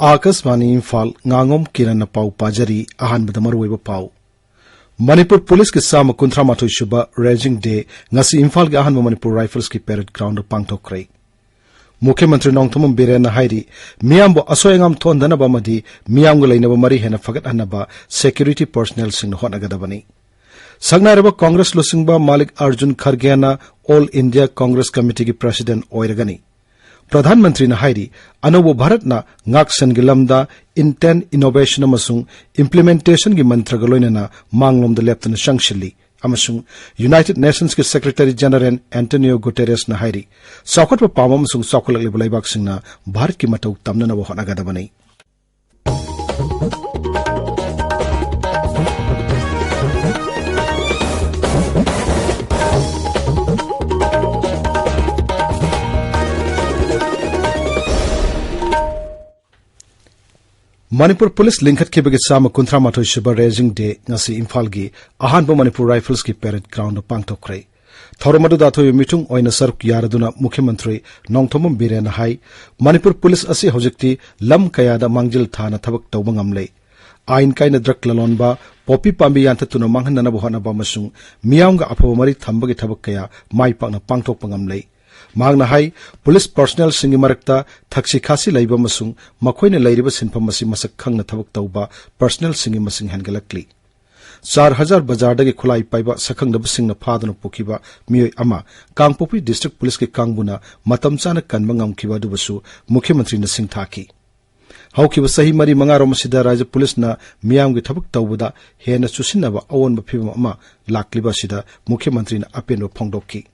Akashvani Imphal Ngangom Kiran पाउ पाजरी अहानबद मरुइब पाउ Manipur police के साम 38 सुबा रेजिंग डे ngasi इम्फाल के अहानब मणिपुर राइफल्स की परेड ग्राउंड पांगथोक्रे मुख्यमंत्री नोंगथोम बिरेन हाइरी मियामबो असोयंगम थोंदनब मदि मियामग लैनब मरी हेन फगतहनब सिक्योरिटी पर्सनल सिंग होनगदबनी संगनारब कांग्रेस लुसिंगबा मालिक अर्जुन खरगेना ऑल इंडिया कांग्रेस कमिटी की प्रेसिडेंट ओइरगनी प्रधानमंत्री हाइरी अनोबो भारतना ngaksan gi lamda intent innovation amasung implementation gi mantra ga loinana manglom da leptana shangshili amasung United Nations ki Secretary General Antonio Guterres na hairi sakot pa pamam sung sakolak le bulaibak singna Bharat ki matau tamna na hona ga dabani Manipur police लिंखत के बगे साम 38 सुबह raising day ngasi Imphal की अहानब Manipur rifles की parade ground पांगथोक्रे थौरमदु दाथोय मिथुंग ओइना सरक यारदुना मुख्यमंत्री नोंगथोम villain high Manipur police असी हौजिक्ति लम कयादा मांगजिल थाना थबक तौबा ngamle आइन काइना ड्रग ललोनबा पॉपी पांबी यांथतुना मांगहनना बहनबा मसुंग मियामगा अफबा मरि थंबगे थबक कया माइपाकना पांगथोकपा ngamle मांगना हाई पुलिस पर्सनल सिंगी मरकता थक्सी खासी लैबा मसुंग मखोइना लैरिबा सिनफम मसी मसक खंगना थबक तौबा पर्सनल सिंगी मसिंग हेनगलकली 4000 बाजारदगी खुलाई पाइबा सखंगदब सिंगना फादना पोखिबा मियोय अमा कांगपोपी डिस्ट्रिक्ट पुलिस के कांगबुना मतम चाना कनबा ngamखिबा दुबसु मुख्यमंत्री न सिंग थाकी हौखिबा सही मरी मंगारोम सिदा राज्य पुलिस न मियामगी थबक तौबदा हेना चुसिनबा अवनबा फिबम अमा लाक्लिबा सिदा मुख्यमंत्री न अपेनो फोंगदोकी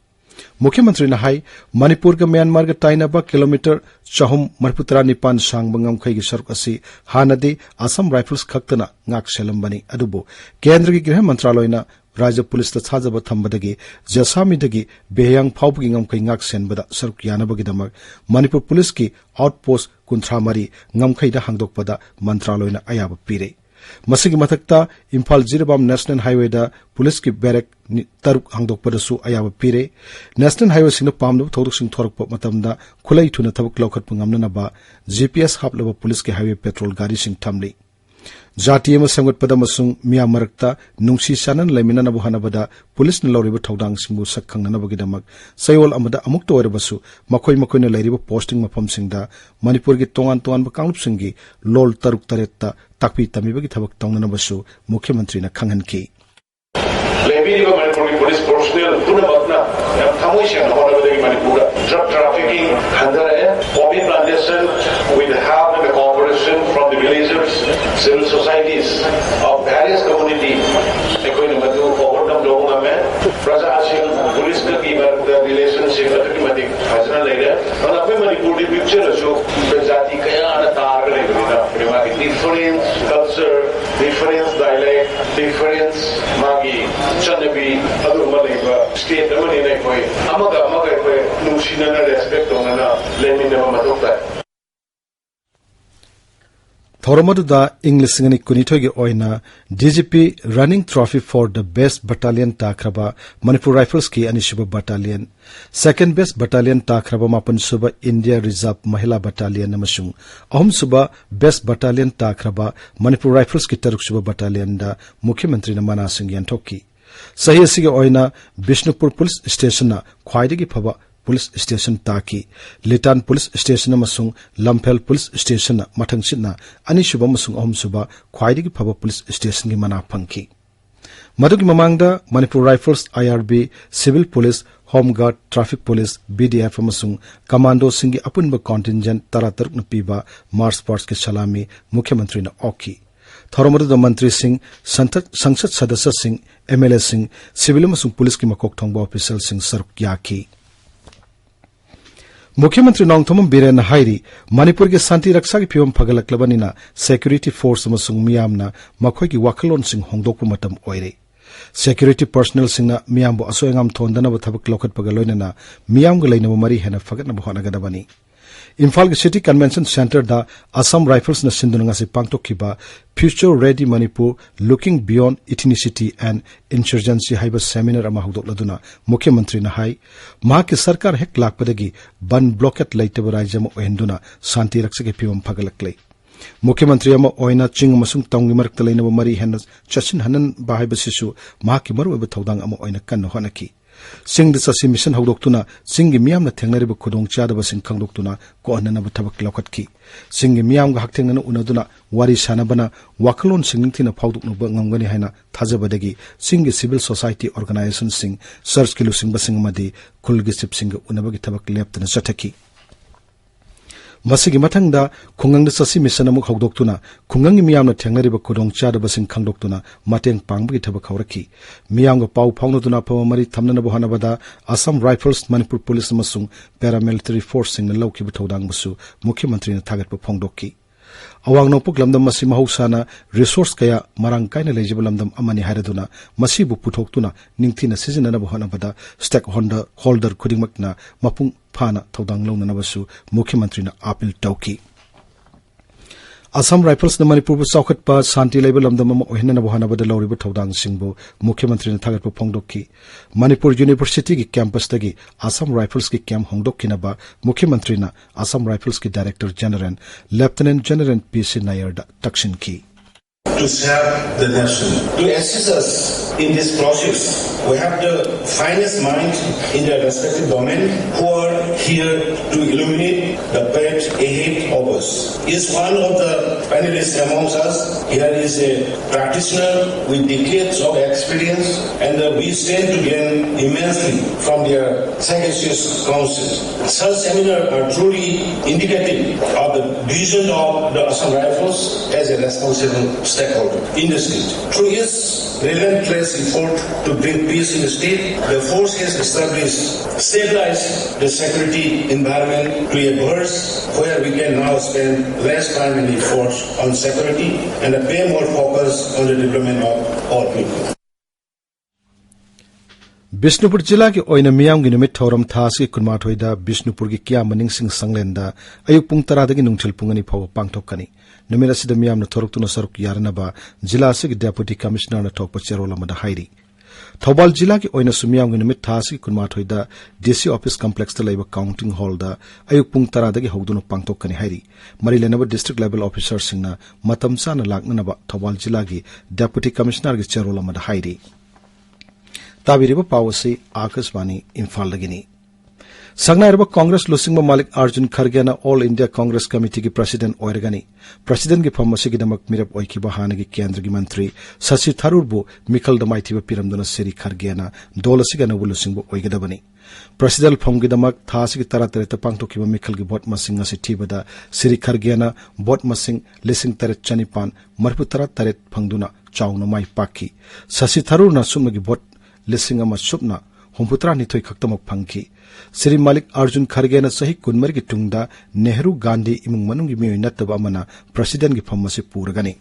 मुख्यमंत्री ने हाई मणिपुर के म्यांमार के ताइनबा किलोमीटर 439 सांगबा ngamkhai gi saruk asi hanadi Assam rifles खक्तना ngak selambani adubu केंद्र की गृह मंत्रालय न राज्य पुलिस ता छाजब थंबदगी जसामी दगी बेयांग फाउबगी ngamkhai ngak senbada saruk yanabagi damak Manipur police की आउटपोस्ट 39 ngamkhai da hangdokpada मंत्रालय न ayaba pire मसिगी मथक्ता इम्फाल जिरबाम नेशनल हाईवे दा पुलिस की बैरक तरुक हांगदोकपदसु अयाब पीरे नेशनल हाईवे सिंग पामदब थोरकसिंग थोरकप मतमदा खुलाई थुना थबक लौखतप ngamnanaba GPS हापलब पुलिस के हाईवे पेट्रोल गाड़ी सिंग थमली जातीय में संगतपद मसुंग मिया मरकता नुंगसी सानन लेमिननब हनबदा पुलिस न लौरिब थौदांग सिंगबु सखंगनबगिदमक सयोल अमदा अमुक तोरबसु मखोय मखोयन लैरिब पोस्टिंग मफम सिंगदा मणिपुर की तोंगान तोंगान कांगलुप सिंगी लोल तरुक तरेत्ता ताकपी तमिबगी थबक तौंगनबसु मुख्यमंत्री न खंगनकी लेबिरिब मणिपुर की पुलिस पर्सनल पुनबकना थमोय सेंग होनबदगी मणिपुर ड्रग ट्रैफिकिंग हंदरे coffee plantation with the help and the cooperation from the villagers, civil societies of various communities. Ekoini madu overcome लोगों में प्रशासन पुलिस की relationship automatic फैसला ले रहे हैं और अपने मणिपुर की picture जो जाति कया आना तार ले बिना हमारी different culture, different dialect, different मागी चन्नबी अदुर मलेगा state में नहीं कोई अमगा कोई नुशीना ना respect होना ना लेमिन में मदोता थौरमदुदा इंग्लिश सिंगनी कुनिथोगी ओइना DGP running trophy for the best battalion ताखरबा मणिपुर राइफल्स की अनिशुब बटालियन सेकंड बेस्ट बटालियन ताखरबा मापन सुबा इंडिया रिजर्व महिला बटालियन अमसुंग अहम सुबा बेस्ट बटालियन ताखरबा मणिपुर राइफल्स की तरुक सुबा बटालियन दा मुख्यमंत्री न मना सिंह यंथोकी सही असिगे ओइना बिष्णुपुर पुलिस स्टेशन ना ख्वाइदगी फबा पुलिस स्टेशन ताकी लिटान पुलिस स्टेशन अमसुंग लमफेल पुलिस स्टेशन मथंगसिना अनिसुबा अमसुंग अहमसुबा ख्वाइदगी फबा पुलिस स्टेशन की मना फंकी मदुगी ममांगदा Manipur rifles IRB civil police home guard traffic police BDF अमसुंग कमांडो सिंगी अपुनबा कॉन्टिंजेंट तरातरुक न पीबा मार्च पास्ट के सलामी मुख्यमंत्री न ओकी थौरमदुदा मंत्री सिंह संसद सदस्य सिंह MLA सिंह सिविल अमसुंग पुलिस की मकोक थोंगबा ऑफिशियल सिंह सरक याकी मुख्यमंत्री नोंगथोम बिरेन हाइरी मणिपुर के शांति रक्षा की फिवम फगलक्लबनिना सिक्योरिटी फोर्स अमसुंग मियामना मखोय की वाखलोन सिंह होंगदोकपु मतम ओइरे सिक्योरिटी पर्सनल सिंगना मियामबो असोयंगम थोंदनब थबक लौखतपग लोइनना मियामग लैनब मरी हेना फगतनब होनगदबनी Imphal ki City Convention Center da Assam Rifles na sinduna ngasi pangtokhiba Future Ready Manipur Looking Beyond Ethnicity and Insurgency haiba seminar ama hudokladuna Mukhyamantri na hai mahaki sarkar hek lakpadagi ban blockade laitaba rajya ma ohenduna santi raksake phibam phagalaklei Mukhyamantri ama oina ching amasung tawngi marakta leinaba mari henna chachin hanan ba haiba sisu mahaki maruoiba thodang ama oina kanna honaki Sing the Sasi mission Haudoktuna, Sing Miam the Teneribu Kudong Chadaba Sing Kandoktuna, Ko Ananaba Tabak Lokatki. Sing Miam Hakting Unaduna, Wari Sanabana, Wakalon singing Tina Pauduk Ngangani Hana, Tazabadegi, Sing Civil Society Organization Sing, Search Kilu Sing Basing Madi, Kulgisip Sing Unabagi Tabak Lept and Sataki. Masigi matangda khungang sasi mission amuk haudoktuna khungang miyamna thengnariba kudong chadaba sing khangdoktuna mateng pangbagi thaba khawraki miyamga pau phaunoduna pamari thamnana bohanabada Assam Rifles Manipur Police amasung paramilitary force sing lauki buthodang basu Mukhyamantri na thagatpa phongdokki awang nopuk lamdam masi mahausana resource kaya marang kaina lejiba lamdam amani hairaduna masibu puthoktuna ningthina sizinana bohanabada stakeholder khudingmakna mapung Pana Todang Lona Navasu, Mukhyamantri na appeal tauki. Assam Rifles na Manipur Saukat pa Santi label am the Mama Ohina Bohana the Lori Todang Singbo, Mukhyamantri na Tagat Pongdoki. Manipur University ki campus tagi Assam Rifles ki camp Hongdokinaba, Mukhyamantri na Assam Rifles ki Director General, Lieutenant General PC Nair Takshin ki. To serve the nation, to assist us in this process. We have the finest minds in their respective domain who are here to illuminate the path ahead of us. Is one of the panelists amongst us. Here is a practitioner with decades of experience, and we stand to gain immensely from their sagacious counsel. Such seminars are truly indicative of the vision of the Assam Rifles as a responsible stakeholder in the state. Through its relentless effort to bring peace in the state, the force has stabilized the security environment to a verse where we can now spend less time and effort on security and pay more focus on the development of all people. Bishnupur Jilla ki oina miyam gi numit thoram thas ki kunmathoida Bishnupur gi kya maning sing sanglenda ayuk pung taradagi nungthil pungani phaw pangthokani numira sida miyam na thoruktuna saruk yarnaba jilla se gi deputy commissioner na thokpa cherol amada hairi Thobal Jilla ki oina sumiyam gi numit thas ki kunmathoida DC office complex ta laiba counting hall da ayuk pung taradagi hogduna pangthokani hairi mari lenaba district level officer singna matam sana laknanaba Thobal Jilla gi deputy commissioner gi cherol amada hairi Tabiriba Pawasi Akaswani Imphal Lagini. Sangnaiba Congress Lusingba Malik Arjun Khargena All India Congress Committee ki President Oiragani. President ki Phamasi ki Damak Mirab Oikiba Hana ki Kendra ki Mantri Sasi Tharurbu Mikhal Damaitiba Piramduna Siri Khargena Dolasi ka Nabu Lusingba Oigadabani. President Phom ki Damak Thasi ki Taratareta Pangtokiba Mikhal ki Bot Masing Asi Tibada Siri Khargena Bot Masing Lising Taret Chanipan Marputara Taret Phangduna Chawna Mai Paki. Sasi Tharur na Sumagi Bot Lissingama Supna, Humputra Nitoi Kaktamak Panki, Siri Malik Arjun Khargena Sahi Kunmar Tungda, Nehru Gandhi Imung Manungi Natabamana, President Gipamasi Puragani.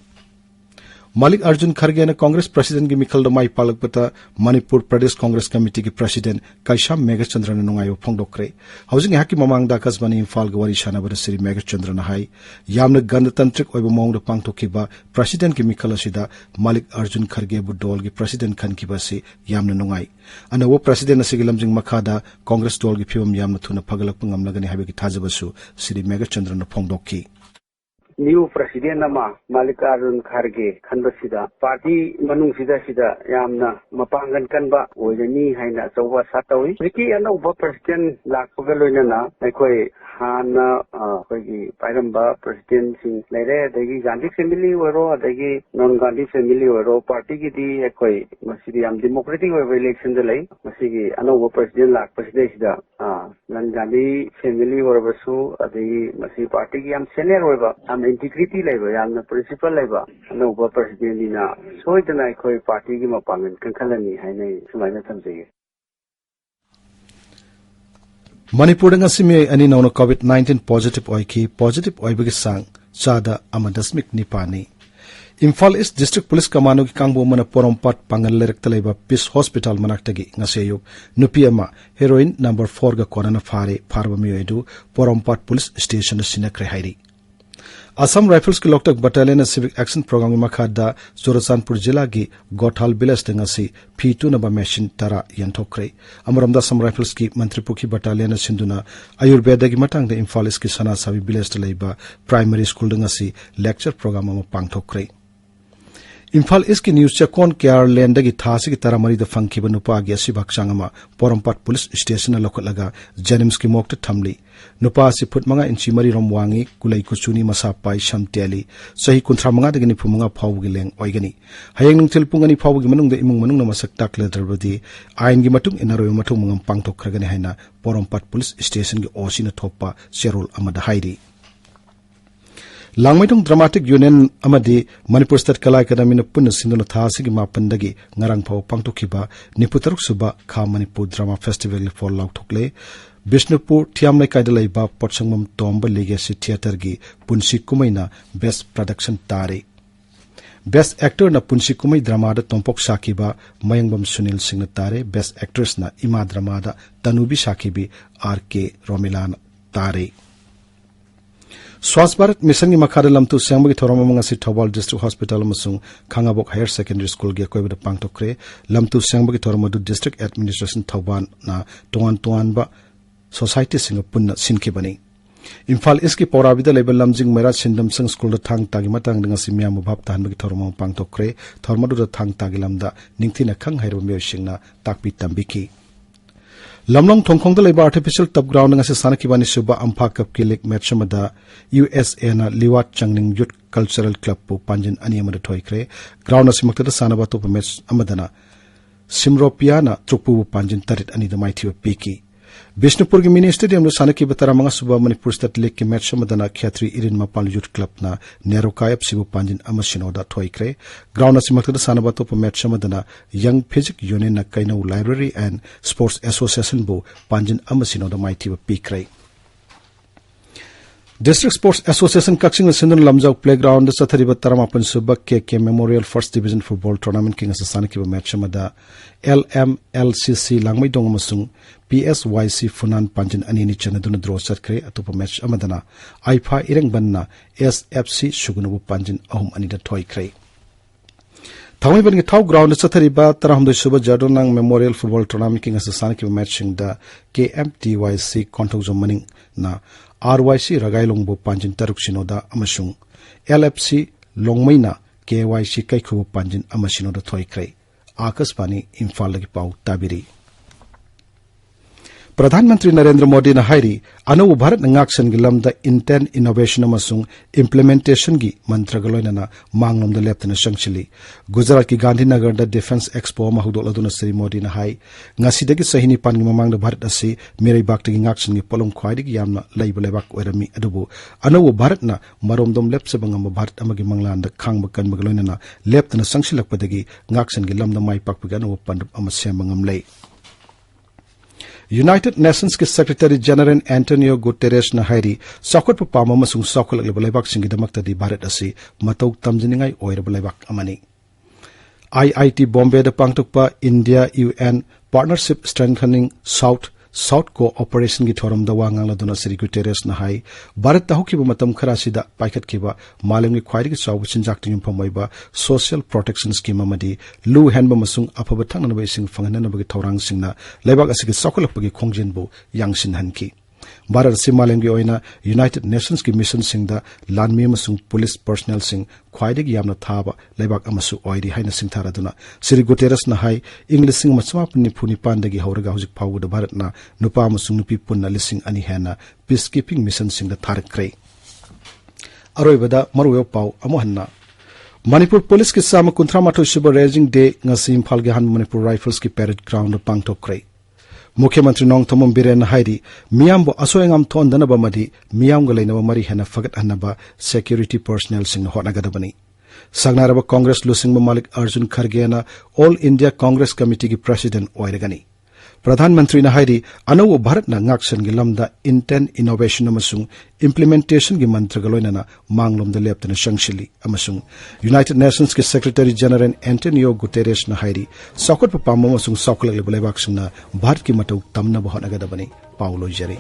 Malik Arjun Khargena Congress President Mikhal Damai Palakpata, Manipur Pradesh Congress Committee President, Kaisham Megachandra Nungayo Pongdokre, Housing Haki Mamang Dakas Bani Imphal Gawari Shanabara Siri Megachandra Nahai, Yamna Gandantantrik Oibamong the Pangtokiba, President Mikhal Asida, Malik Arjun Kharge Budolgi, President Kankibasi, Yamna Nungai. And our President Asigilamjing Makada, Congress Dolgi Pium Yamna Tuna Pagalapungam Lagani Habiki Tazabasu, Siri Megachandra Pongdoki. New President Nama Malikarjun Kharge Khandasida Party Manung Sida Yamna Mapangan Kanba Wojani Haina Sawa Satawi Riki Anova President Lakpagaloina Nakoi Hana Pairamba President Sing Lere Degi Gandhi family wero Degi non Gandhi family wero Party Gidi Ekoi Masidiam Democratic election delay Masigi Anova President Lakpasida Nan Gandhi family were Basu Adi Masi Party Yam Senior Weba integrity level, yamna principal level, no president ina. So it na koi party ki mapangan kankalani hai na sumaina tamse. Manipur ngasimi ani na COVID-19 positive oiki positive oibagi sang chada amadasmik nipani. Imphal East District Police Command ki kangbo mana porompat pangal lerek talaiba Peace Hospital manaktagi ngaseyuk nupi ama heroin number 4 ga korana farba miyoidu porompat police station sinakre hairi. Assam Rifles ki Loktak Battalion Civic Action Program makhada Zorasanpur Jilla gi Gothal Village ngasi P2 naba machine tara yanthokre. Amaramda Assam Rifles ki Mantripukhi Battalion sinduna Ayurveda gi matangda Imphal East ki Sana Sabi Village talaiba Primary School ngasi lecture program ama pangthokre. Imphal East ki news chakon care land gi thasi ki taramari da fangkiba nupa gi asibak changama porompat police station lokalaga janims ki mokta thamli nupa si phut manga inchi mari romwangi kulai kuchuni masa pai shamteli sahi kunthra manga da gini phumanga phaw gi leng oigani hayeng nungthil pungani phaw gi manung da imung manung na masak takle darbadi ain gi matung inaro matung mangam pangtok kragani haina porompat police station gi osina thopa serol amada hairi. Langmaitung Dramatic Union amadi Manipur State Kala Academy na punna sinduna thasi gi mapandagi ngarang phau pangtokhiba niputaruk suba kha Manipur Drama Festival for lauk thokle Bishnupur Thiamlai kaidalaiba Potsangmam Tomba Legacy Theatre gi punsi kumaina Best Production tare. Best Actor na punsi kumai drama da Tompok Sakiba Mayangbam Sunil Singh na tare. Best Actress na Ima drama da Tanubi Sakibi R.K. Romilan tare. Swasth Bharat Mission ki makhada lamtu sengbagi thorama ngasi Thobal District Hospital amasung Khangabok Higher Secondary School gi koibada pangtokre lamtu sengbagi thorama du District Administration Thoban na tuan ba society singa punna sinkibani. Imphal East ki Paurabida label lamjing mera sindam sang school da thang tagi matang ngasi miam bhab tahan bagi thorama pangtokre thorma du da thang tagi lamda ningthina khang hairo myo singna takpi tambiki. Lamlong Thongkhong da leba artificial top ground ngasi sanakibani suba ampha cup ki leg match amada USA na Liwat Changning Youth Cultural Club pu panjin ani amada thoikre ground asimakta da sanaba to match amadana Simropiana trupu panjin tarit ani da maithiwa piki Bishnupur ki mini stadium lo sanaki batara mga suba Manipur State League ki match amadana Khyatri Irin Mapal Youth Club na Nerokayap sibu panjin amasinoda thoikre ground asimakta da sanaba to match amadana Young Physic Union na Kainau Library and Sports Association bu panjin amasinoda maithiwa pikre. District Sports Association Kaksing Sindun Lamjau Playground Sathariba Taramapan Suba KK Memorial First Division Football Tournament King Asasanikiba match amada LMLCC Langmai Dongamasung PSYC Funan Panjin Anini Chanaduna draw satkre atupa match amadana Aipa Ireng Banna SFC Shugunabu Panjin Ahum Anida Toy Kray. Thamai ban ki thau ground sathariba tarahumdoi suba Jadonang Memorial Football Tournament King Asasanikiba matching da KMTYC Konthokjom Maning na RYC Ragailongbo Panjin Taruk Sinoda Amasung LFC Longmaina KYC Kaikhu Panjin Amasinoda Thoikre Akasbani Imphal lagi pau tabiri. Pradhanmantri Narendra Modi na hairi anu Bharat ngaksan gi lamda intent innovation amasung implementation gi mantra galoina na manglom da leptana sangchili Gujarat ki Gandhinagar da Defense Expo ma hudolladuna Sri Modi na hai ngasidagi sahini pan gi mamang da Bharat asi merai bakta gi ngaksan gi polong khwaidi gi yamna laiba lebak oirami adubu anu Bharat na maromdom lepse bangam Bharat amagi manglan da khangba kan magaloina na leptana sangchilakpadagi ngaksan gi lamda mai pakpaga anu pandap amasem bangam lei. United Nations के Secretary General Antonio Guterres na hairi sakot pa pama masung sakol lebalebak singi damakta di Bharat asi matau tamjiningai oirbalebak amani. IIT Bombay da pangtukpa India UN Partnership Strengthening South Cooperation gi thoram da wangang laduna Sri Guterres na hai Bharat ta hokiba matam khara sida paikhat kiba malemni khwairi gi chawu chinjak tingim phamaiba social protection scheme amadi lu hanba masung afaba thangna ba sing fangana ba gi thorang singna lebak asigi sokolak gi khongjin bu yangsin hanki Bharat si malemgi oina United Nations ki mission singda lanmi masung police personnel sing khwaidi gi yamna thaba lebak amasu oiri haina singthara duna Sri Guterres na hai English sing machma puni phuni pandagi hauraga hojik phawu da Bharat na nupa masung nupi punna lising ani hena peacekeeping mission singda tharakre aroibada maruyo pau amohanna Manipur Police ki sama kunthra matho suba raising day ngasi Imphal ge han Manipur Rifles ki parade ground pangtokre Mukhyamantri Nongthomam Biren hairi miyambo asoengam thondana bamadi miyam ga leinaba mari hena fagat hanaba security personnel sing honagadabani Sagnaraba Congress lusing Malik Arjun Kharge na All India Congress Committee ki president oiragani प्रधानमंत्री ने हाइरी अनौ भारत ना ngaksan gi lamda intent innovation amasung implementation gi mantra ga loinana manglom da leptana shangshili amasung United Nations ki Secretary General Antonio Guterres na hairi sakot pa pam amasung sakol le bulai baksung na Bharat ki matau tamna bahana ga dabani paulo jari